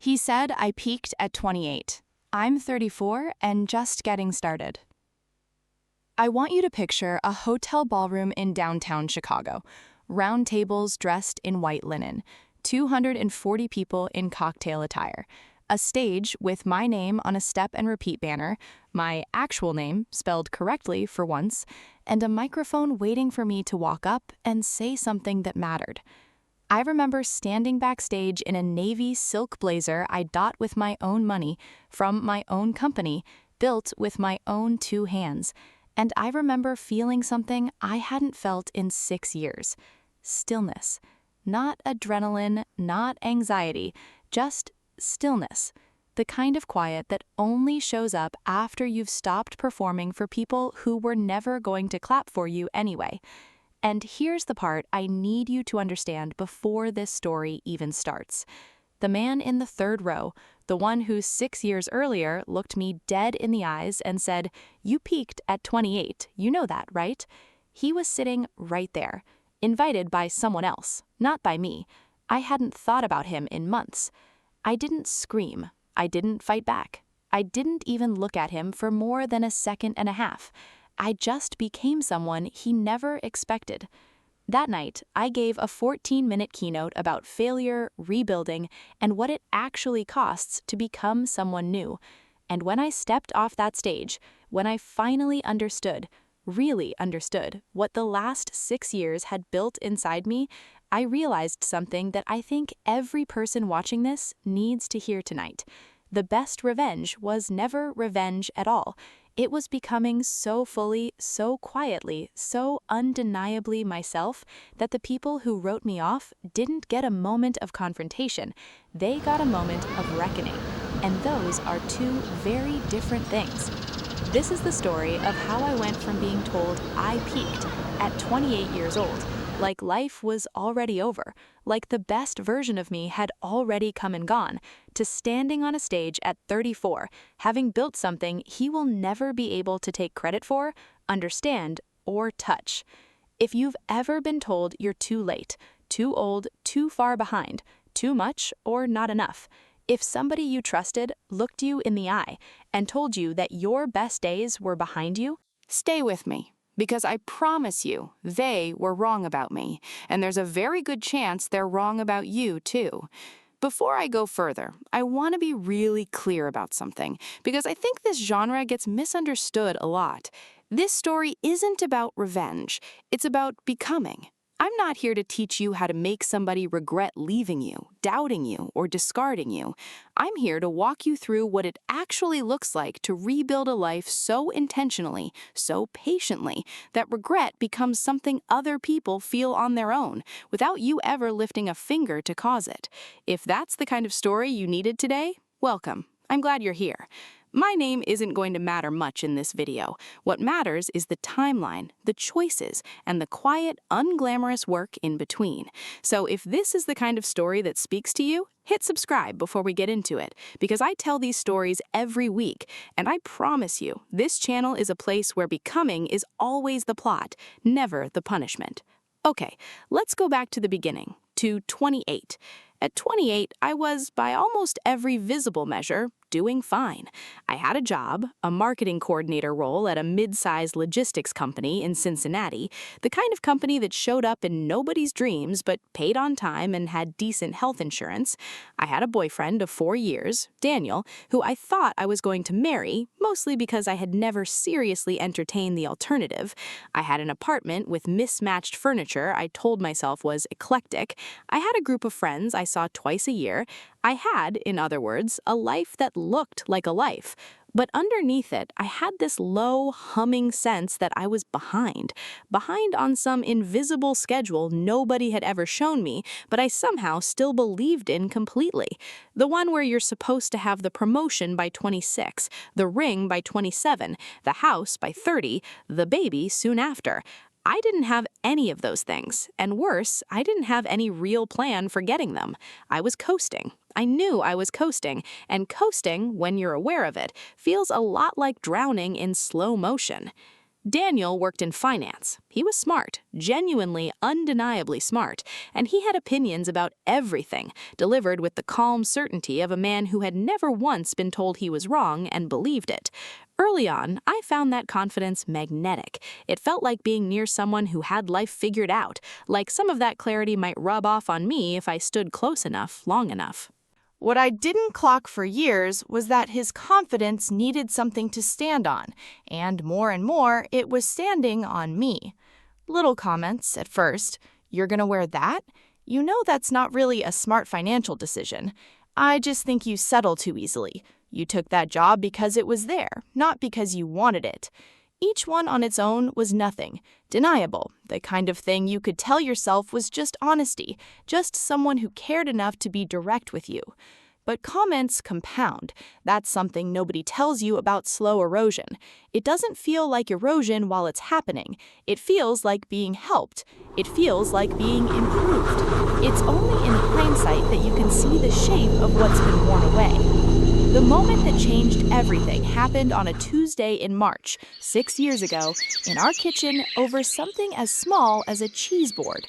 He said I peaked at 28. I'm 34 and just getting started. I want you to picture a hotel ballroom in downtown Chicago. Round tables dressed in white linen, 240 people in cocktail attire, a stage with my name on a step and repeat banner, my actual name spelled correctly for once, and a microphone waiting for me to walk up and say something that mattered. I remember standing backstage in a navy silk blazer I bought with my own money from my own company, built with my own two hands, and I remember feeling something I hadn't felt in 6 years. Stillness. Not adrenaline, not anxiety, just stillness. The kind of quiet that only shows up after you've stopped performing for people who were never going to clap for you anyway. And here's the part I need you to understand before this story even starts. The man in the third row, the one who 6 years earlier looked me dead in the eyes and said, "You peaked at 28, you know that, right?" He was sitting right there, invited by someone else, not by me. I hadn't thought about him in months. I didn't scream. I didn't fight back. I didn't even look at him for more than a second and a half. I just became someone he never expected. That night, I gave a 14-minute keynote about failure, rebuilding, and what it actually costs to become someone new. And when I stepped off that stage, when I finally understood, really understood, what the last 6 years had built inside me, I realized something that I think every person watching this needs to hear tonight. The best revenge was never revenge at all. It was becoming so fully, so quietly, so undeniably myself that the people who wrote me off didn't get a moment of confrontation. They got a moment of reckoning. And those are two very different things. This is the story of how I went from being told I peaked at 28 years old, like life was already over, like the best version of me had already come and gone, to standing on a stage at 34, having built something he will never be able to take credit for, understand, or touch. If you've ever been told you're too late, too old, too far behind, too much, or not enough, if somebody you trusted looked you in the eye and told you that your best days were behind you, stay with me. Because I promise you, they were wrong about me, and there's a very good chance they're wrong about you, too. Before I go further, I want to be really clear about something, because I think this genre gets misunderstood a lot. This story isn't about revenge, it's about becoming. I'm not here to teach you how to make somebody regret leaving you, doubting you, or discarding you. I'm here to walk you through what it actually looks like to rebuild a life so intentionally, so patiently, that regret becomes something other people feel on their own, without you ever lifting a finger to cause it. If that's the kind of story you needed today, welcome. I'm glad you're here. My name isn't going to matter much in this video. What matters is the timeline, the choices, and the quiet, unglamorous work in between. So if this is the kind of story that speaks to you, hit subscribe before we get into it, because I tell these stories every week, and I promise you, this channel is a place where becoming is always the plot, never the punishment. Okay, let's go back to the beginning, to 28. At 28, I was, by almost every visible measure, doing fine. I had a job, a marketing coordinator role at a mid-sized logistics company in Cincinnati, the kind of company that showed up in nobody's dreams but paid on time and had decent health insurance. I had a boyfriend of 4 years, Daniel, who I thought I was going to marry, mostly because I had never seriously entertained the alternative. I had an apartment with mismatched furniture I told myself was eclectic. I had a group of friends I saw twice a year. I had, in other words, a life that looked like a life. But underneath it, I had this low, humming sense that I was behind on some invisible schedule nobody had ever shown me, but I somehow still believed in completely. The one where you're supposed to have the promotion by 26, the ring by 27, the house by 30, the baby soon after. I didn't have any of those things, and worse, I didn't have any real plan for getting them. I was coasting. I knew I was coasting, and coasting, when you're aware of it, feels a lot like drowning in slow motion. Daniel worked in finance. He was smart, genuinely, undeniably smart, and he had opinions about everything, delivered with the calm certainty of a man who had never once been told he was wrong and believed it. Early on, I found that confidence magnetic. It felt like being near someone who had life figured out, like some of that clarity might rub off on me if I stood close enough, long enough. What I didn't clock for years was that his confidence needed something to stand on, and more, it was standing on me. Little comments at first. You're gonna wear that? You know that's not really a smart financial decision. I just think you settle too easily. You took that job because it was there, not because you wanted it. Each one on its own was nothing, deniable, the kind of thing you could tell yourself was just honesty, just someone who cared enough to be direct with you. But comments compound. That's something nobody tells you about slow erosion. It doesn't feel like erosion while it's happening. It feels like being helped. It feels like being improved. It's only in hindsight that you can see the shape of what's been worn away. The moment that changed everything happened on a Tuesday in March, 6 years ago, in our kitchen over something as small as a cheese board.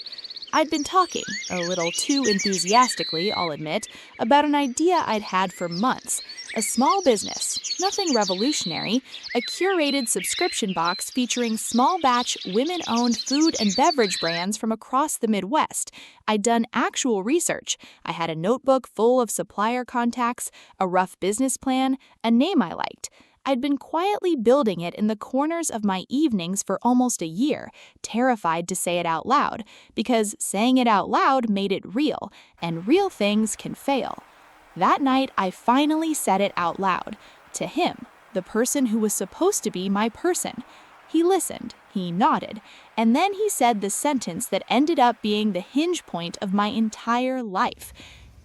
I'd been talking, a little too enthusiastically, I'll admit, about an idea I'd had for months. A small business, nothing revolutionary, a curated subscription box featuring small-batch, women-owned food and beverage brands from across the Midwest. I'd done actual research. I had a notebook full of supplier contacts, a rough business plan, a name I liked. I'd been quietly building it in the corners of my evenings for almost a year, terrified to say it out loud, because saying it out loud made it real, and real things can fail. That night, I finally said it out loud, to him, the person who was supposed to be my person. He listened, he nodded, and then he said the sentence that ended up being the hinge point of my entire life.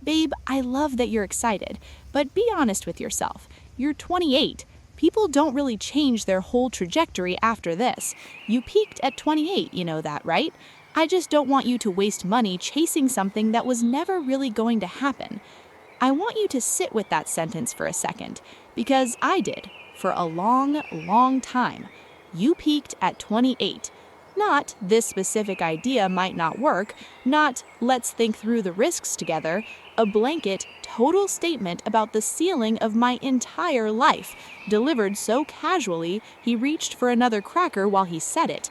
Babe, I love that you're excited, but be honest with yourself. You're 28. People don't really change their whole trajectory after this. You peaked at 28, you know that, right? I just don't want you to waste money chasing something that was never really going to happen. I want you to sit with that sentence for a second, because I did, for a long time. You peaked at 28. Not, this specific idea might not work, not, let's think through the risks together, a blanket, total statement about the ceiling of my entire life, delivered so casually he reached for another cracker while he said it.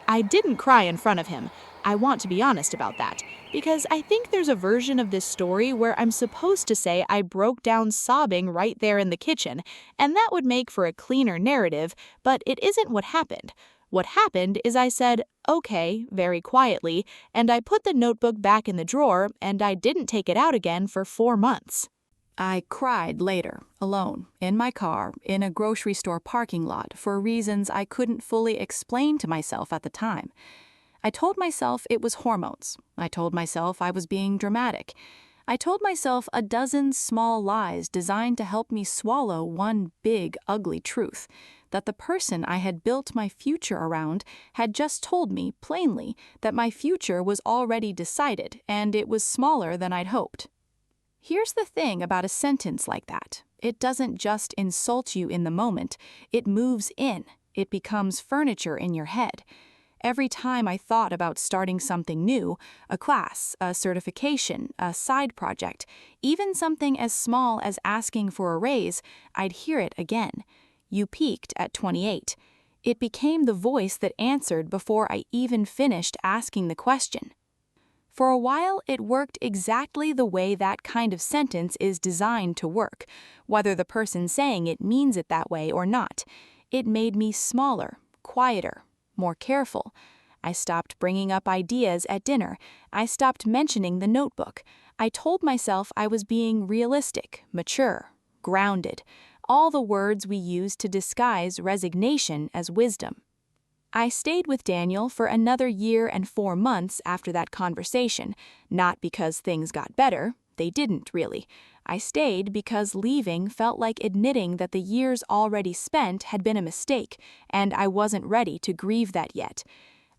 I didn't cry in front of him. I want to be honest about that, because I think there's a version of this story where I'm supposed to say I broke down sobbing right there in the kitchen, and that would make for a cleaner narrative, but it isn't what happened. What happened is I said, okay, very quietly, and I put the notebook back in the drawer, and I didn't take it out again for 4 months. I cried later, alone, in my car, in a grocery store parking lot, for reasons I couldn't fully explain to myself at the time. I told myself it was hormones. I told myself I was being dramatic. I told myself a dozen small lies designed to help me swallow one big, ugly truth, that the person I had built my future around had just told me, plainly, that my future was already decided and it was smaller than I'd hoped. Here's the thing about a sentence like that. It doesn't just insult you in the moment, it moves in. It becomes furniture in your head. Every time I thought about starting something new, a class, a certification, a side project, even something as small as asking for a raise, I'd hear it again. You peaked at 28. It became the voice that answered before I even finished asking the question. For a while, it worked exactly the way that kind of sentence is designed to work, whether the person saying it means it that way or not. It made me smaller, quieter, more careful. I stopped bringing up ideas at dinner. I stopped mentioning the notebook. I told myself I was being realistic, mature, grounded, all the words we use to disguise resignation as wisdom. I stayed with Daniel for another year and 4 months after that conversation, not because things got better. They didn't, really. I stayed because leaving felt like admitting that the years already spent had been a mistake, and I wasn't ready to grieve that yet.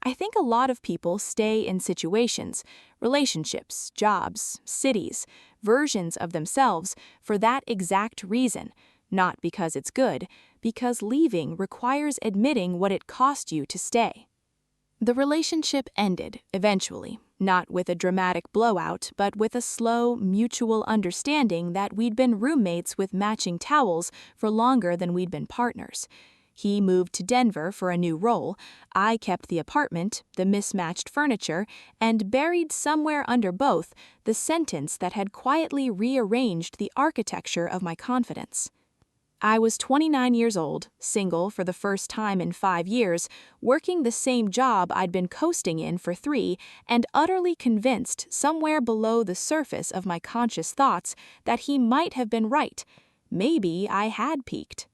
I think a lot of people stay in situations, relationships, jobs, cities, versions of themselves for that exact reason, Not because it's good, because leaving requires admitting what it cost you to stay. The relationship ended, eventually, not with a dramatic blowout, but with a slow, mutual understanding that we'd been roommates with matching towels for longer than we'd been partners. He moved to Denver for a new role, I kept the apartment, the mismatched furniture, and buried somewhere under both the sentence that had quietly rearranged the architecture of my confidence. I was 29 years old, single for the first time in 5 years, working the same job I'd been coasting in for 3, and utterly convinced somewhere below the surface of my conscious thoughts that he might have been right. Maybe I had peaked.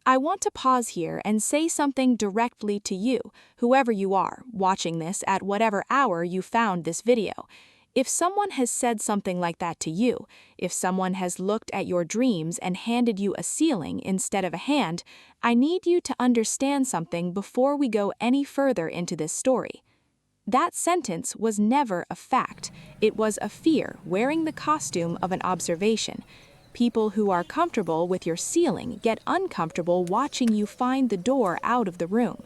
I want to pause here and say something directly to you, whoever you are, watching this at whatever hour you found this video. If someone has said something like that to you, if someone has looked at your dreams and handed you a ceiling instead of a hand, I need you to understand something before we go any further into this story. That sentence was never a fact. It was a fear wearing the costume of an observation. People who are comfortable with your ceiling get uncomfortable watching you find the door out of the room.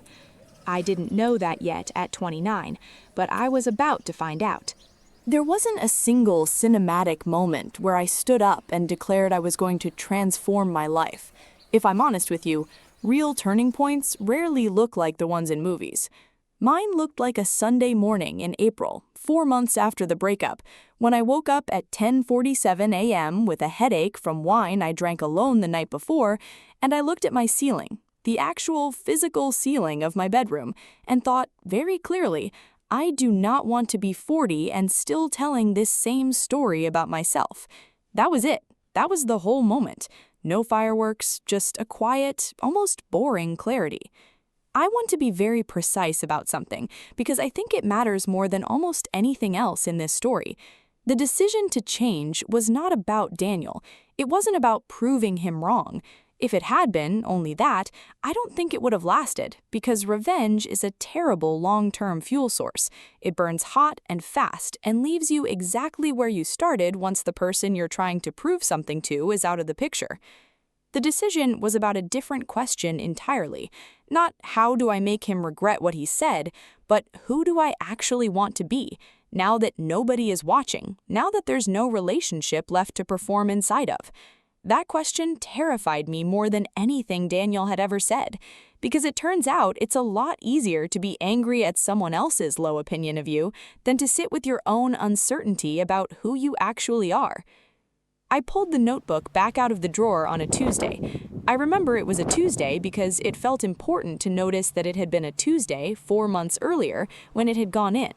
I didn't know that yet at 29, but I was about to find out. There wasn't a single cinematic moment where I stood up and declared I was going to transform my life. If I'm honest with you, real turning points rarely look like the ones in movies. Mine looked like a Sunday morning in April, 4 months after the breakup, when I woke up at 10:47 a.m. with a headache from wine I drank alone the night before, and I looked at my ceiling, the actual physical ceiling of my bedroom, and thought very clearly, I do not want to be 40 and still telling this same story about myself. That was it. That was the whole moment. No fireworks, just a quiet, almost boring clarity. I want to be very precise about something because I think it matters more than almost anything else in this story. The decision to change was not about Daniel. It wasn't about proving him wrong. If it had been only that, I don't think it would have lasted, because revenge is a terrible long-term fuel source. It burns hot and fast and leaves you exactly where you started once the person you're trying to prove something to is out of the picture. The decision was about a different question entirely. Not how do I make him regret what he said, but who do I actually want to be, now that nobody is watching, now that there's no relationship left to perform inside of. That question terrified me more than anything Daniel had ever said, because it turns out it's a lot easier to be angry at someone else's low opinion of you than to sit with your own uncertainty about who you actually are. I pulled the notebook back out of the drawer on a Tuesday. I remember it was a Tuesday because it felt important to notice that it had been a Tuesday 4 months earlier when it had gone in.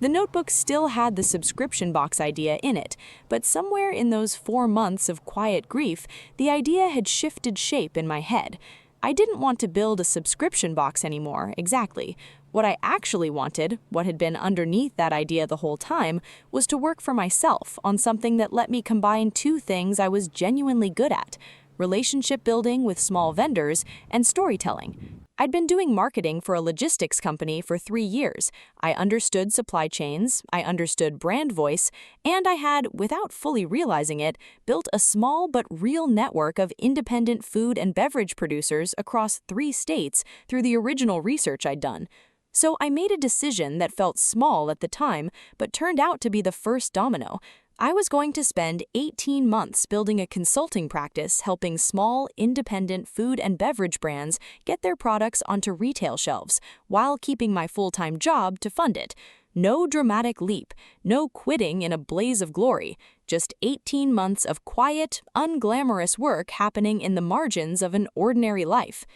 The notebook still had the subscription box idea in it, but somewhere in those 4 months of quiet grief, the idea had shifted shape in my head. I didn't want to build a subscription box anymore, exactly. What I actually wanted, what had been underneath that idea the whole time, was to work for myself on something that let me combine 2 things I was genuinely good at: relationship building with small vendors and storytelling. I'd been doing marketing for a logistics company for 3 years. I understood supply chains, I understood brand voice, and I had, without fully realizing it, built a small but real network of independent food and beverage producers across 3 states through the original research I'd done. So I made a decision that felt small at the time, but turned out to be the first domino. I was going to spend 18 months building a consulting practice helping small, independent food and beverage brands get their products onto retail shelves while keeping my full-time job to fund it. No dramatic leap, no quitting in a blaze of glory, just 18 months of quiet, unglamorous work happening in the margins of an ordinary life.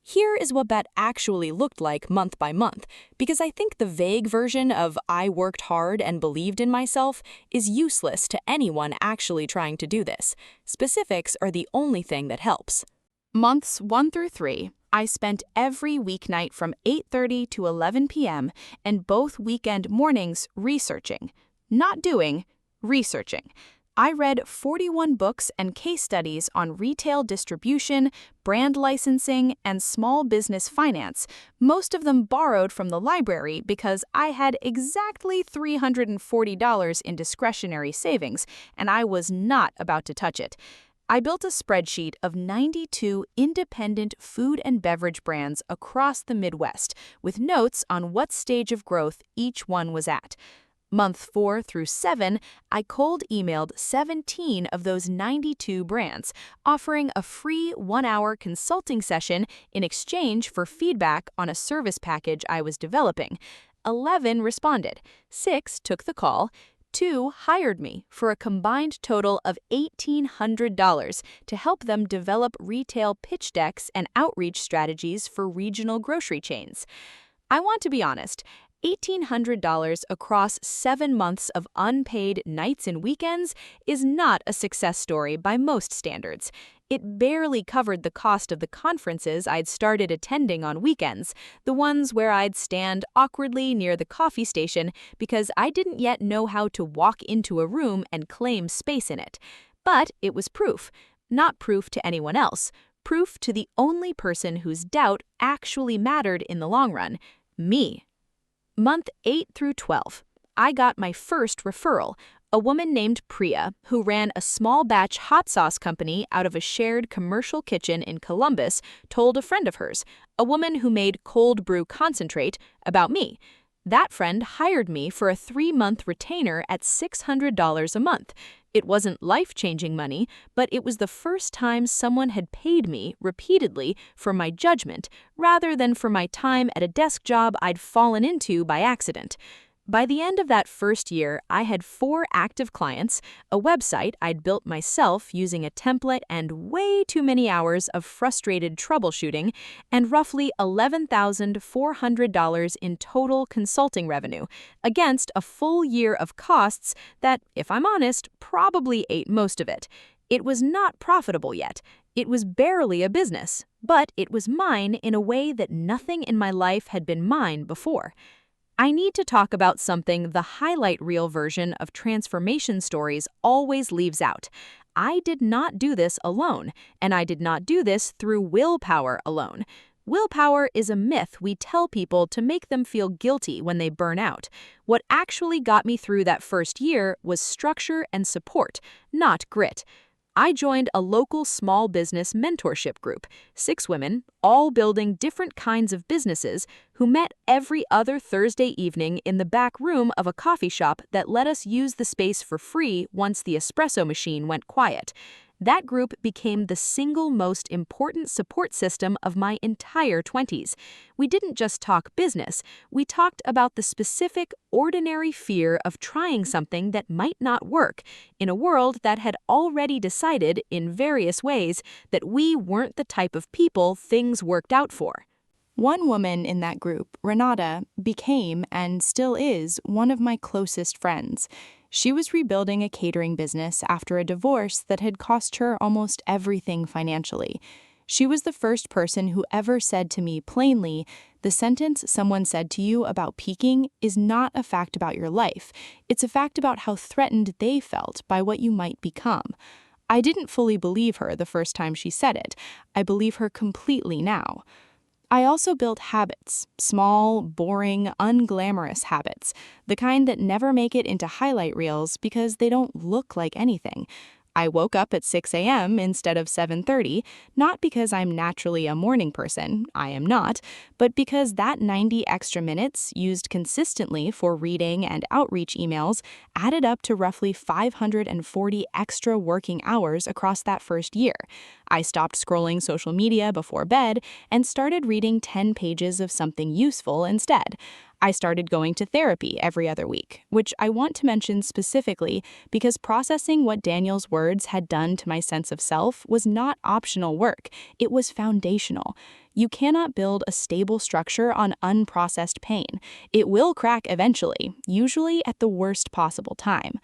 Here is what that actually looked like month by month, because I think the vague version of "I worked hard and believed in myself" is useless to anyone actually trying to do this. Specifics are the only thing that helps. Months 1 through 3, I spent every weeknight from 8:30 to 11 p.m. and both weekend mornings researching. Not doing, researching. I read 41 books and case studies on retail distribution, brand licensing, and small business finance, most of them borrowed from the library because I had exactly $340 in discretionary savings, and I was not about to touch it. I built a spreadsheet of 92 independent food and beverage brands across the Midwest with notes on what stage of growth each one was at. Month 4 through 7, I cold emailed 17 of those 92 brands, offering a free 1-hour consulting session in exchange for feedback on a service package I was developing. 11 responded, 6 took the call, 2 hired me for a combined total of $1,800 to help them develop retail pitch decks and outreach strategies for regional grocery chains. I want to be honest, $1,800 across 7 months of unpaid nights and weekends is not a success story by most standards. It barely covered the cost of the conferences I'd started attending on weekends, the ones where I'd stand awkwardly near the coffee station because I didn't yet know how to walk into a room and claim space in it. But it was proof. Not proof to anyone else. Proof to the only person whose doubt actually mattered in the long run, me. Month 8 through 12, I got my first referral, a woman named Priya who ran a small batch hot sauce company out of a shared commercial kitchen in Columbus told a friend of hers, a woman who made cold brew concentrate, about me. That friend hired me for a 3-month retainer at $600 a month. It wasn't life-changing money, but it was the first time someone had paid me repeatedly for my judgment rather than for my time at a desk job I'd fallen into by accident. By the end of that first year, I had 4 active clients, a website I'd built myself using a template and way too many hours of frustrated troubleshooting, and roughly $11,400 in total consulting revenue, against a full year of costs that, if I'm honest, probably ate most of it. It was not profitable yet. It was barely a business, but it was mine in a way that nothing in my life had been mine before. I need to talk about something the highlight reel version of transformation stories always leaves out. I did not do this alone, and I did not do this through willpower alone. Willpower is a myth we tell people to make them feel guilty when they burn out. What actually got me through that first year was structure and support, not grit. I joined a local small business mentorship group, 6 women, all building different kinds of businesses, who met every other Thursday evening in the back room of a coffee shop that let us use the space for free once the espresso machine went quiet. That group became the single most important support system of my entire 20s. We didn't just talk business, we talked about the specific, ordinary fear of trying something that might not work in a world that had already decided, in various ways, that we weren't the type of people things worked out for. One woman in that group, Renata, became and still is one of my closest friends. She was rebuilding a catering business after a divorce that had cost her almost everything financially. She was the first person who ever said to me plainly, "The sentence someone said to you about peaking is not a fact about your life. It's a fact about how threatened they felt by what you might become." I didn't fully believe her the first time she said it. I believe her completely now. I also built habits, small, boring, unglamorous habits, the kind that never make it into highlight reels because they don't look like anything. I woke up at 6 a.m. instead of 7:30, not because I'm naturally a morning person, I am not, but because that 90 extra minutes used consistently for reading and outreach emails added up to roughly 540 extra working hours across that first year. I stopped scrolling social media before bed and started reading 10 pages of something useful instead. I started going to therapy every other week, which I want to mention specifically because processing what Daniel's words had done to my sense of self was not optional work, it was foundational. You cannot build a stable structure on unprocessed pain. It will crack eventually, usually at the worst possible time.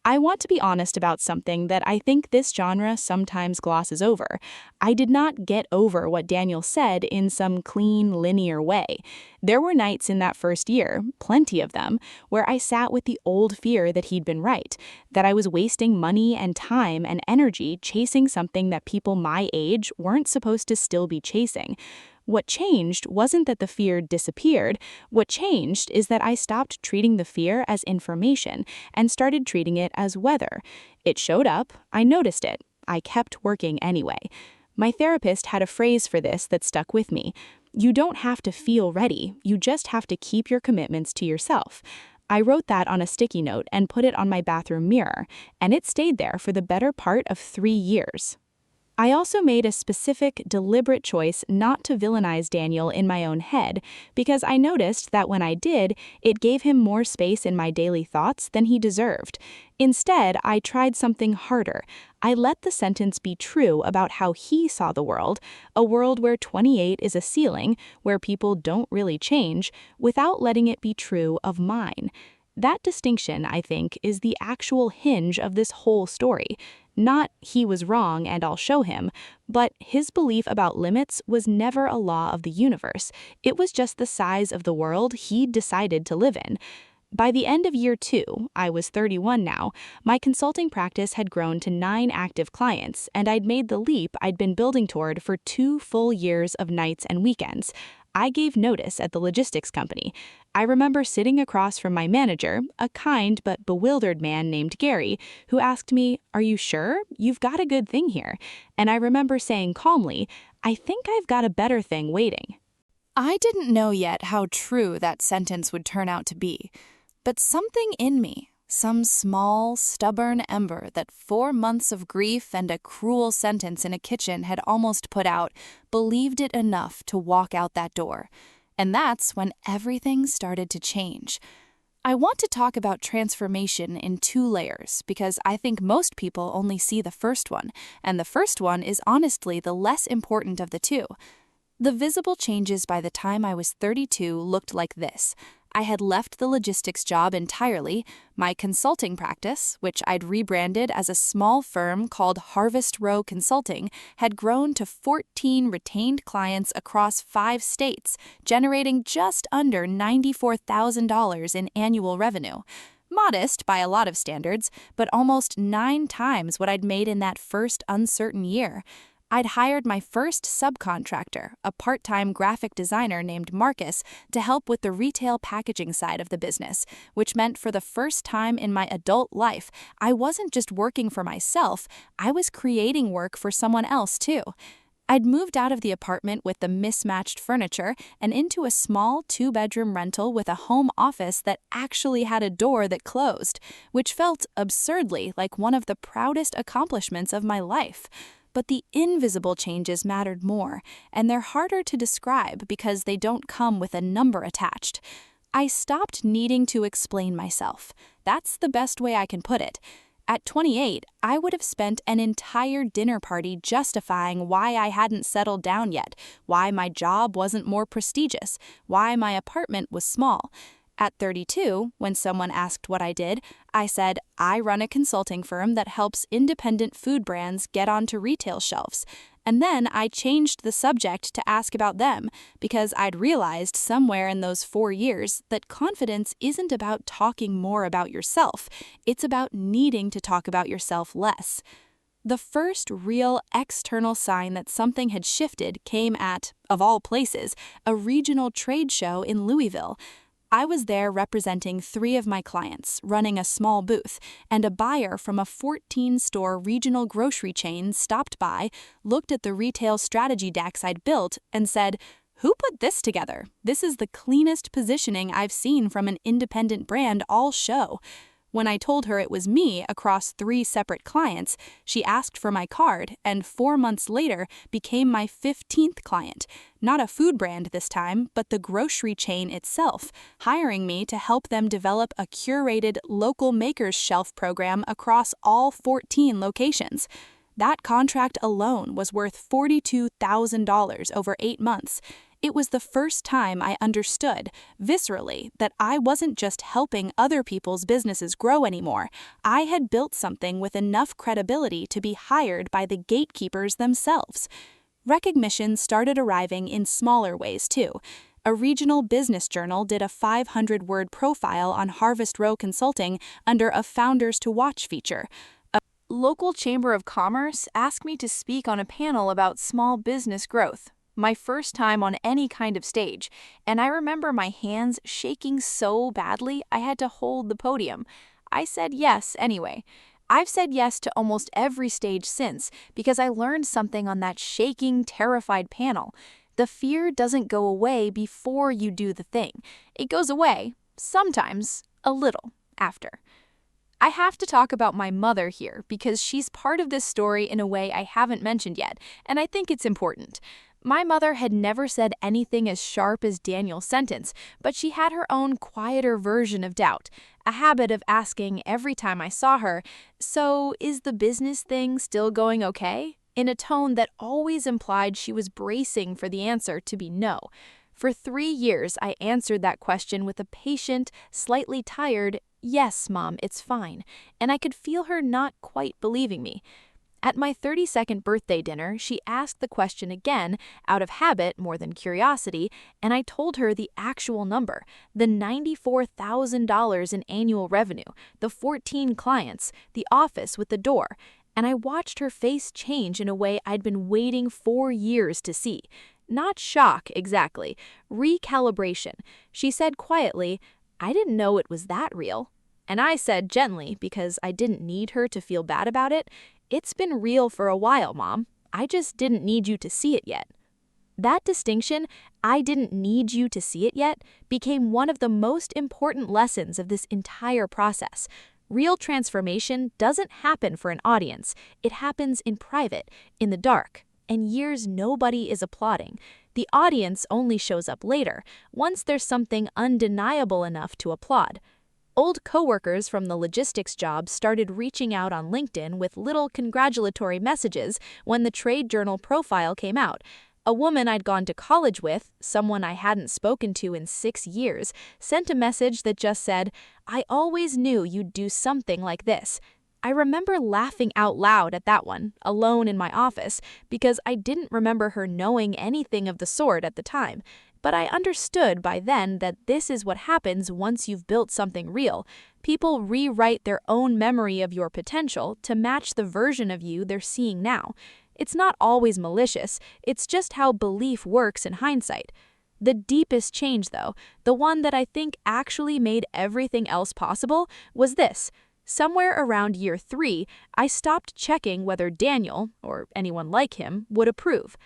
I want to be honest about something that I think this genre sometimes glosses over. I did not get over what Daniel said in some clean, linear way. There were nights in that first year, plenty of them, where I sat with the old fear that he'd been right, that I was wasting money and time and energy chasing something that people my age weren't supposed to still be chasing. What changed wasn't that the fear disappeared. What changed is that I stopped treating the fear as information and started treating it as weather. It showed up, I noticed it. I kept working anyway. My therapist had a phrase for this that stuck with me. You don't have to feel ready, you just have to keep your commitments to yourself. I wrote that on a sticky note and put it on my bathroom mirror, and it stayed there for the better part of 3 years. I also made a specific, deliberate choice not to villainize Daniel in my own head, because I noticed that when I did, it gave him more space in my daily thoughts than he deserved. Instead, I tried something harder. I let the sentence be true about how he saw the world, a world where 28 is a ceiling, where people don't really change, without letting it be true of mine. That distinction, I think, is the actual hinge of this whole story. Not he was wrong and I'll show him, but his belief about limits was never a law of the universe. It was just the size of the world he'd decided to live in. By the end of year 2, I was 31 now, my consulting practice had grown to 9 active clients, and I'd made the leap I'd been building toward for 2 full years of nights and weekends. I gave notice at the logistics company. I remember sitting across from my manager, a kind but bewildered man named Gary, who asked me, "Are you sure? You've got a good thing here." And I remember saying calmly, "I think I've got a better thing waiting." I didn't know yet how true that sentence would turn out to be, but something in me, some small, stubborn ember that 4 months of grief and a cruel sentence in a kitchen had almost put out, believed it enough to walk out that door. And that's when everything started to change. I want to talk about transformation in 2 layers because I think most people only see the first one, and the first one is honestly the less important of the 2. The visible changes by the time I was 32 looked like this. I had left the logistics job entirely. My consulting practice, which I'd rebranded as a small firm called Harvest Row Consulting, had grown to 14 retained clients across 5 states, generating just under $94,000 in annual revenue. Modest by a lot of standards, but almost 9 times what I'd made in that first uncertain year. I'd hired my first subcontractor, a part-time graphic designer named Marcus, to help with the retail packaging side of the business, which meant for the first time in my adult life, I wasn't just working for myself, I was creating work for someone else too. I'd moved out of the apartment with the mismatched furniture and into a small 2-bedroom rental with a home office that actually had a door that closed, which felt absurdly like one of the proudest accomplishments of my life. But the invisible changes mattered more, and they're harder to describe because they don't come with a number attached. I stopped needing to explain myself. That's the best way I can put it. At 28, I would have spent an entire dinner party justifying why I hadn't settled down yet, why my job wasn't more prestigious, why my apartment was small. At 32, when someone asked what I did, I said, I run a consulting firm that helps independent food brands get onto retail shelves. And then I changed the subject to ask about them, because I'd realized somewhere in those 4 years that confidence isn't about talking more about yourself, it's about needing to talk about yourself less. The first real external sign that something had shifted came at, of all places, a regional trade show in Louisville. I was there representing 3 of my clients, running a small booth, and a buyer from a 14-store regional grocery chain stopped by, looked at the retail strategy decks I'd built, and said, "Who put this together? This is the cleanest positioning I've seen from an independent brand all show." When I told her it was me across 3 separate clients, she asked for my card and 4 months later became my 15th client. Not a food brand this time, but the grocery chain itself, hiring me to help them develop a curated local makers shelf program across all 14 locations. That contract alone was worth $42,000 over 8 months. It was the first time I understood, viscerally, that I wasn't just helping other people's businesses grow anymore. I had built something with enough credibility to be hired by the gatekeepers themselves. Recognition started arriving in smaller ways, too. A regional business journal did a 500-word profile on Harvest Row Consulting under a Founders to Watch feature. A local chamber of commerce asked me to speak on a panel about small business growth. My first time on any kind of stage, and I remember my hands shaking so badly I had to hold the podium. I said yes anyway. I've said yes to almost every stage since because I learned something on that shaking, terrified panel. The fear doesn't go away before you do the thing. It goes away, sometimes, a little, after. I have to talk about my mother here because she's part of this story in a way I haven't mentioned yet, and I think it's important. My mother had never said anything as sharp as Daniel's sentence, but she had her own quieter version of doubt, a habit of asking every time I saw her, "So, is the business thing still going okay?" in a tone that always implied she was bracing for the answer to be no. For 3 years, I answered that question with a patient, slightly tired, "Yes, Mom, it's fine," and I could feel her not quite believing me. At my 32nd birthday dinner, she asked the question again, out of habit more than curiosity, and I told her the actual number, the $94,000 in annual revenue, the 14 clients, the office with the door, and I watched her face change in a way I'd been waiting 4 years to see. Not shock, exactly. Recalibration. She said quietly, "I didn't know it was that real." And I said gently, because I didn't need her to feel bad about it, "It's been real for a while, Mom. I just didn't need you to see it yet." That distinction, "I didn't need you to see it yet," became one of the most important lessons of this entire process. Real transformation doesn't happen for an audience. It happens in private, in the dark, and years nobody is applauding. The audience only shows up later, once there's something undeniable enough to applaud. Old coworkers from the logistics job started reaching out on LinkedIn with little congratulatory messages when the trade journal profile came out. A woman I'd gone to college with, someone I hadn't spoken to in 6 years, sent a message that just said, "I always knew you'd do something like this." I remember laughing out loud at that one, alone in my office, because I didn't remember her knowing anything of the sort at the time. But I understood by then that this is what happens once you've built something real. People rewrite their own memory of your potential to match the version of you they're seeing now. It's not always malicious, it's just how belief works in hindsight. The deepest change, though, the one that I think actually made everything else possible, was this. Somewhere around year 3, I stopped checking whether Daniel, or anyone like him, would approve.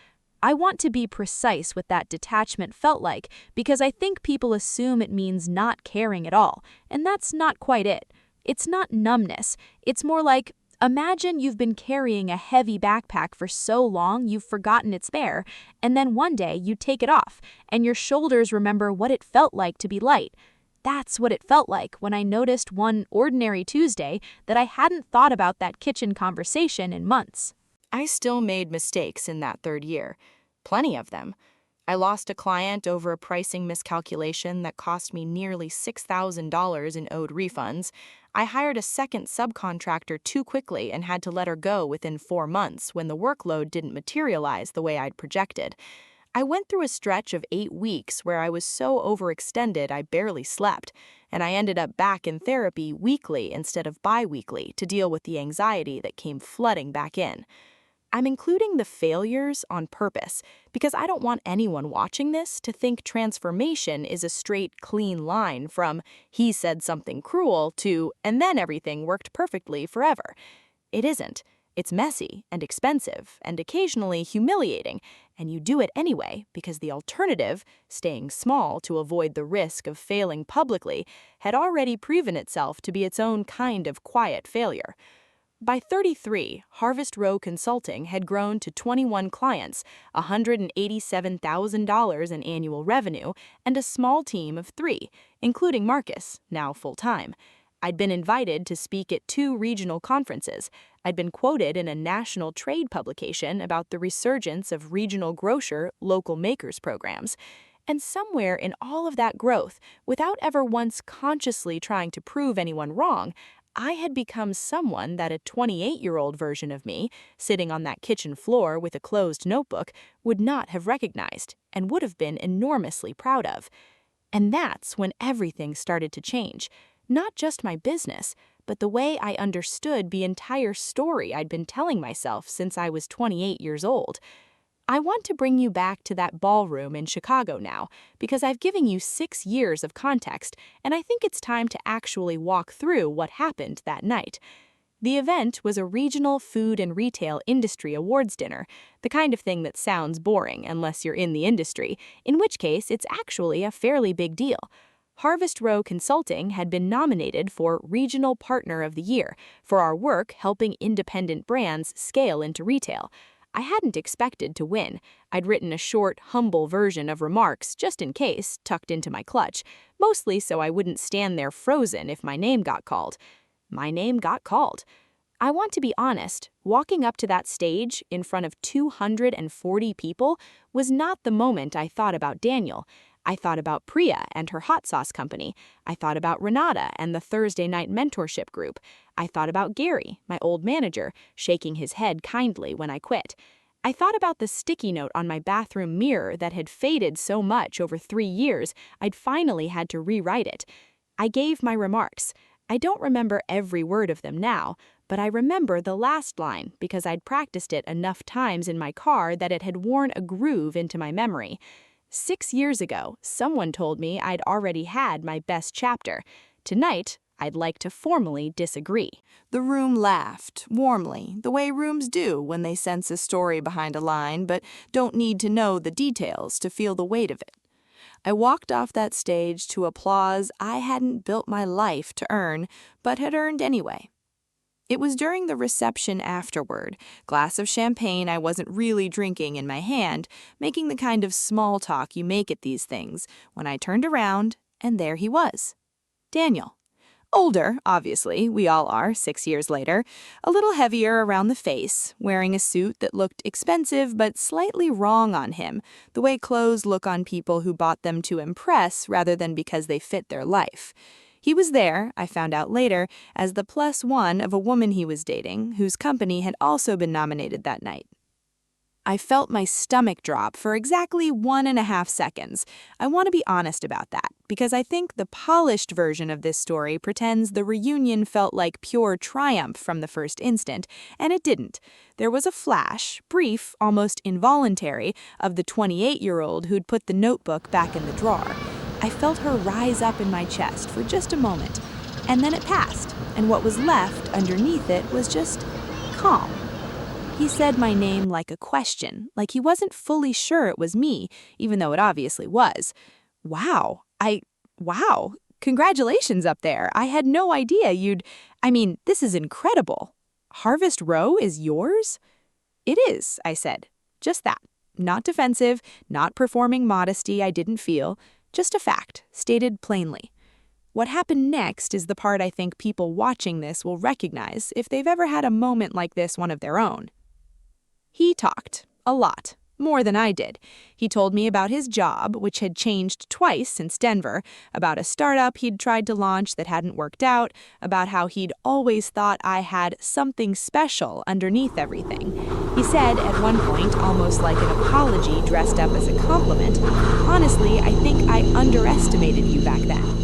I want to be precise what that detachment felt like because I think people assume it means not caring at all, and that's not quite it. It's not numbness. It's more like, imagine you've been carrying a heavy backpack for so long you've forgotten it's there, and then one day you take it off, and your shoulders remember what it felt like to be light. That's what it felt like when I noticed one ordinary Tuesday that I hadn't thought about that kitchen conversation in months. I still made mistakes in that 3rd year. Plenty of them. I lost a client over a pricing miscalculation that cost me nearly $6,000 in owed refunds. I hired a second subcontractor too quickly and had to let her go within 4 months when the workload didn't materialize the way I'd projected. I went through a stretch of 8 weeks where I was so overextended I barely slept, and I ended up back in therapy weekly instead of bi-weekly to deal with the anxiety that came flooding back in. I'm including the failures on purpose because I don't want anyone watching this to think transformation is a straight, clean line from "he said something cruel" to "and then everything worked perfectly forever." It isn't. It's messy and expensive and occasionally humiliating, and you do it anyway because the alternative, staying small to avoid the risk of failing publicly, had already proven itself to be its own kind of quiet failure. By 33, Harvest Row Consulting had grown to 21 clients, $187,000 in annual revenue, and a small team of 3, including Marcus, now full-time. I'd been invited to speak at 2 regional conferences. I'd been quoted in a national trade publication about the resurgence of regional grocer local makers programs. And somewhere in all of that growth, without ever once consciously trying to prove anyone wrong, I had become someone that a 28-year-old version of me, sitting on that kitchen floor with a closed notebook, would not have recognized and would have been enormously proud of. And that's when everything started to change. Not just my business, but the way I understood the entire story I'd been telling myself since I was 28 years old. I want to bring you back to that ballroom in Chicago now, because I've given you 6 years of context, and I think it's time to actually walk through what happened that night. The event was a regional food and retail industry awards dinner, the kind of thing that sounds boring unless you're in the industry, in which case it's actually a fairly big deal. Harvest Row Consulting had been nominated for Regional Partner of the Year for our work helping independent brands scale into retail. I hadn't expected to win. I'd written a short, humble version of remarks just in case, tucked into my clutch, mostly so I wouldn't stand there frozen if my name got called. My name got called. I want to be honest, walking up to that stage in front of 240 people was not the moment I thought about Daniel. I thought about Priya and her hot sauce company. I thought about Renata and the Thursday night mentorship group. I thought about Gary, my old manager, shaking his head kindly when I quit. I thought about the sticky note on my bathroom mirror that had faded so much over 3 years I'd finally had to rewrite it. I gave my remarks. I don't remember every word of them now, but I remember the last line because I'd practiced it enough times in my car that it had worn a groove into my memory. 6 years ago, someone told me I'd already had my best chapter. Tonight, I'd like to formally disagree. The room laughed, warmly, the way rooms do when they sense a story behind a line but don't need to know the details to feel the weight of it. I walked off that stage to applause I hadn't built my life to earn, but had earned anyway. It was during the reception afterward, glass of champagne I wasn't really drinking in my hand, making the kind of small talk you make at these things, when I turned around, and there he was. Daniel. Older, obviously, we all are 6 years later, a little heavier around the face, wearing a suit that looked expensive but slightly wrong on him, the way clothes look on people who bought them to impress rather than because they fit their life. He was there, I found out later, as the +1 of a woman he was dating, whose company had also been nominated that night. I felt my stomach drop for exactly 1.5 seconds. I want to be honest about that, because I think the polished version of this story pretends the reunion felt like pure triumph from the first instant, and it didn't. There was a flash, brief, almost involuntary, of the 28-year-old who'd put the notebook back in the drawer. I felt her rise up in my chest for just a moment, and then it passed, and what was left underneath it was just calm. He said my name like a question, like he wasn't fully sure it was me, even though it obviously was. Wow, congratulations up there. I had no idea this is incredible. Harvest Row is yours? It is, I said. Just that. Not defensive, not performing modesty I didn't feel, just a fact, stated plainly. What happened next is the part I think people watching this will recognize if they've ever had a moment like this one of their own. He talked, a lot, more than I did. He told me about his job, which had changed twice since Denver, about a startup he'd tried to launch that hadn't worked out, about how he'd always thought I had something special underneath everything. He said at one point, almost like an apology dressed up as a compliment, "Honestly, I think I underestimated you back then."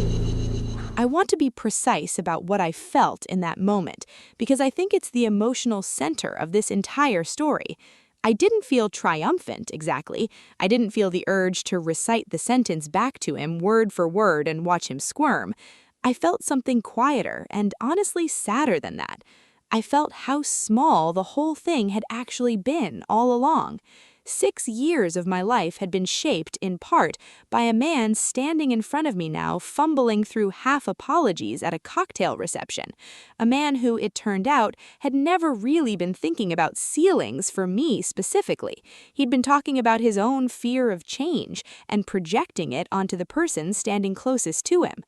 I want to be precise about what I felt in that moment, because I think it's the emotional center of this entire story. I didn't feel triumphant, exactly. I didn't feel the urge to recite the sentence back to him word for word and watch him squirm. I felt something quieter and honestly sadder than that. I felt how small the whole thing had actually been all along. 6 years of my life had been shaped, in part, by a man standing in front of me now fumbling through half apologies at a cocktail reception. A man who, it turned out, had never really been thinking about ceilings for me specifically. He'd been talking about his own fear of change and projecting it onto the person standing closest to him.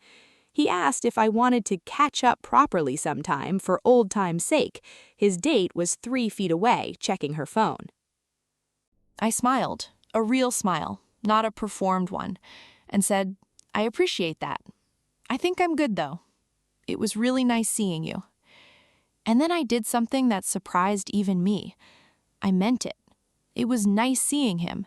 He asked if I wanted to catch up properly sometime for old time's sake. His date was 3 feet away, checking her phone. I smiled, a real smile, not a performed one, and said, "I appreciate that. I think I'm good, though. It was really nice seeing you." And then I did something that surprised even me. I meant it. It was nice seeing him,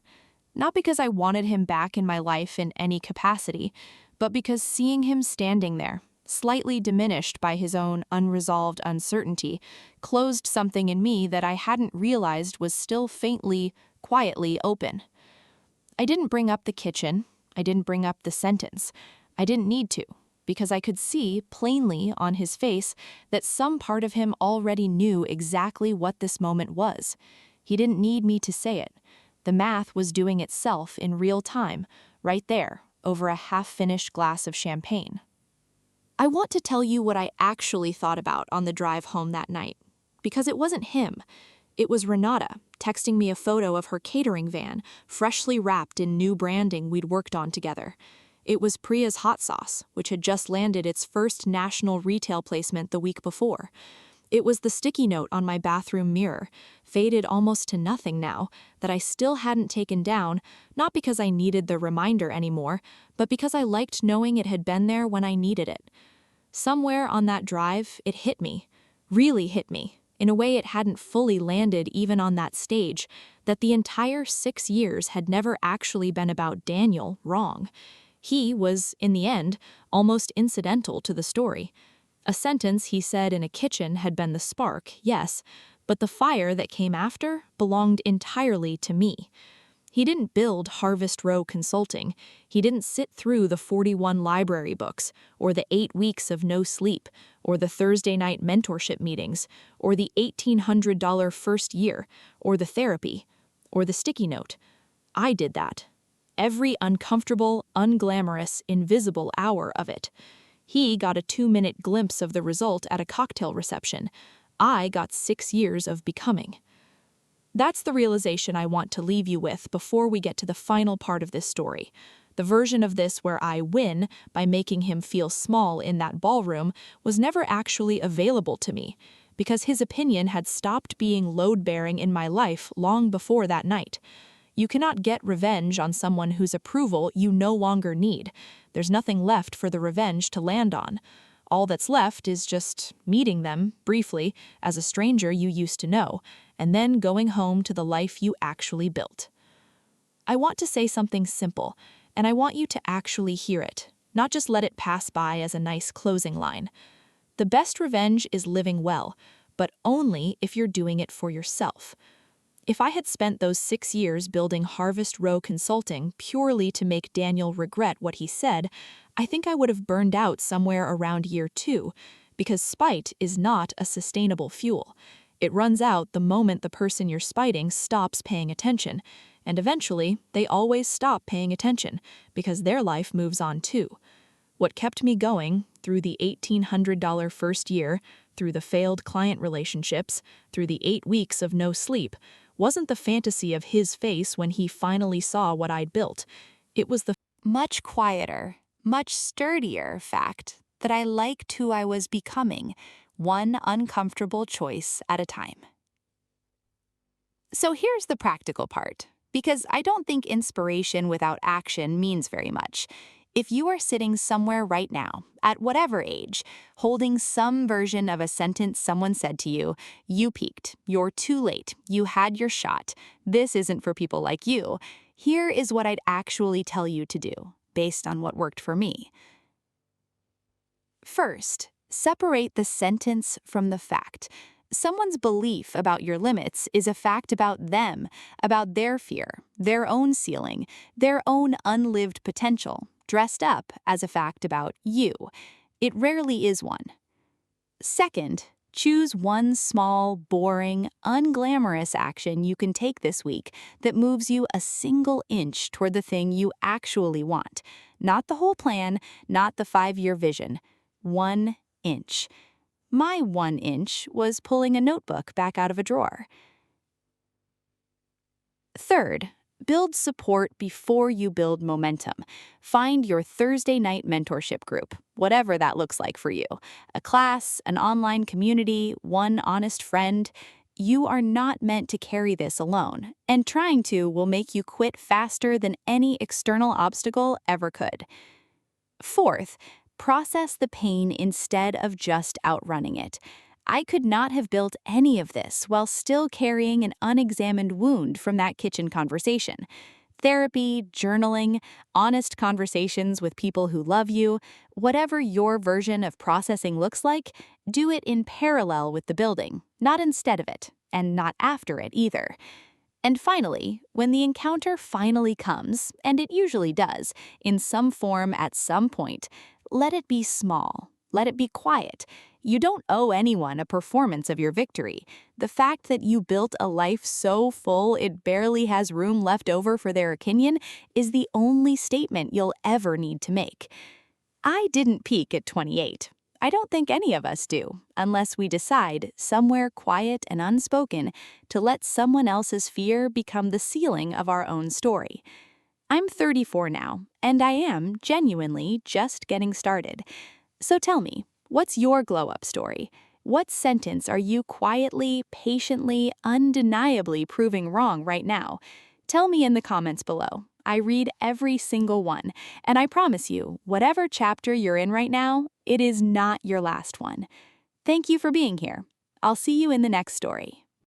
not because I wanted him back in my life in any capacity, but because seeing him standing there, slightly diminished by his own unresolved uncertainty, closed something in me that I hadn't realized was still faintly, quietly open. I didn't bring up the kitchen. I didn't bring up the sentence. I didn't need to, because I could see plainly on his face that some part of him already knew exactly what this moment was. He didn't need me to say it. The math was doing itself in real time, right there, over a half-finished glass of champagne. I want to tell you what I actually thought about on the drive home that night, because it wasn't him. It was Renata, texting me a photo of her catering van, freshly wrapped in new branding we'd worked on together. It was Priya's hot sauce, which had just landed its first national retail placement the week before. It was the sticky note on my bathroom mirror, faded almost to nothing now, that I still hadn't taken down, not because I needed the reminder anymore, but because I liked knowing it had been there when I needed it. Somewhere on that drive, it hit me, really hit me, in a way it hadn't fully landed even on that stage, that the entire 6 years had never actually been about Daniel wrong. He was, in the end, almost incidental to the story. A sentence he said in a kitchen had been the spark, yes, but the fire that came after belonged entirely to me. He didn't build Harvest Row Consulting. He didn't sit through the 41 library books, or the 8 weeks of no sleep, or the Thursday night mentorship meetings, or the $1,800 first year, or the therapy, or the sticky note. I did that. Every uncomfortable, unglamorous, invisible hour of it. He got a 2-minute glimpse of the result at a cocktail reception. I got 6 years of becoming. That's the realization I want to leave you with before we get to the final part of this story. The version of this where I win by making him feel small in that ballroom was never actually available to me, because his opinion had stopped being load-bearing in my life long before that night. You cannot get revenge on someone whose approval you no longer need. There's nothing left for the revenge to land on. All that's left is just meeting them, briefly, as a stranger you used to know, and then going home to the life you actually built. I want to say something simple, and I want you to actually hear it, not just let it pass by as a nice closing line. The best revenge is living well, but only if you're doing it for yourself. If I had spent those 6 years building Harvest Row Consulting purely to make Daniel regret what he said, I think I would have burned out somewhere around year 2, because spite is not a sustainable fuel. It runs out the moment the person you're spiting stops paying attention, and eventually they always stop paying attention, because their life moves on too. What kept me going through the $1,800 first year, through the failed client relationships, through the 8 weeks of no sleep, wasn't the fantasy of his face when he finally saw what I'd built. It was the much quieter, much sturdier fact that I liked who I was becoming, one uncomfortable choice at a time. So here's the practical part, because I don't think inspiration without action means very much. If you are sitting somewhere right now, at whatever age, holding some version of a sentence someone said to you, "You peaked, you're too late, you had your shot, this isn't for people like you," here is what I'd actually tell you to do, based on what worked for me. First, separate the sentence from the fact. Someone's belief about your limits is a fact about them, about their fear, their own ceiling, their own unlived potential, dressed up as a fact about you. It rarely is one. Second, choose one small, boring, unglamorous action you can take this week that moves you a single inch toward the thing you actually want. Not the whole plan, not the 5-year vision. 1 inch. My 1 inch was pulling a notebook back out of a drawer. Third, build support before you build momentum. Find your Thursday night mentorship group, whatever that looks like for you. A class, an online community, one honest friend. You are not meant to carry this alone, and trying to will make you quit faster than any external obstacle ever could. Fourth, process the pain instead of just outrunning it. I could not have built any of this while still carrying an unexamined wound from that kitchen conversation. Therapy, journaling, honest conversations with people who love you, whatever your version of processing looks like, do it in parallel with the building, not instead of it, and not after it either. And finally, when the encounter finally comes, and it usually does, in some form at some point, let it be small. Let it be quiet. You don't owe anyone a performance of your victory. The fact that you built a life so full it barely has room left over for their opinion is the only statement you'll ever need to make. I didn't peak at 28. I don't think any of us do, unless we decide, somewhere quiet and unspoken, to let someone else's fear become the ceiling of our own story. I'm 34 now, and I am genuinely just getting started. So tell me, what's your glow-up story? What sentence are you quietly, patiently, undeniably proving wrong right now? Tell me in the comments below. I read every single one, and I promise you, whatever chapter you're in right now, it is not your last one. Thank you for being here. I'll see you in the next story.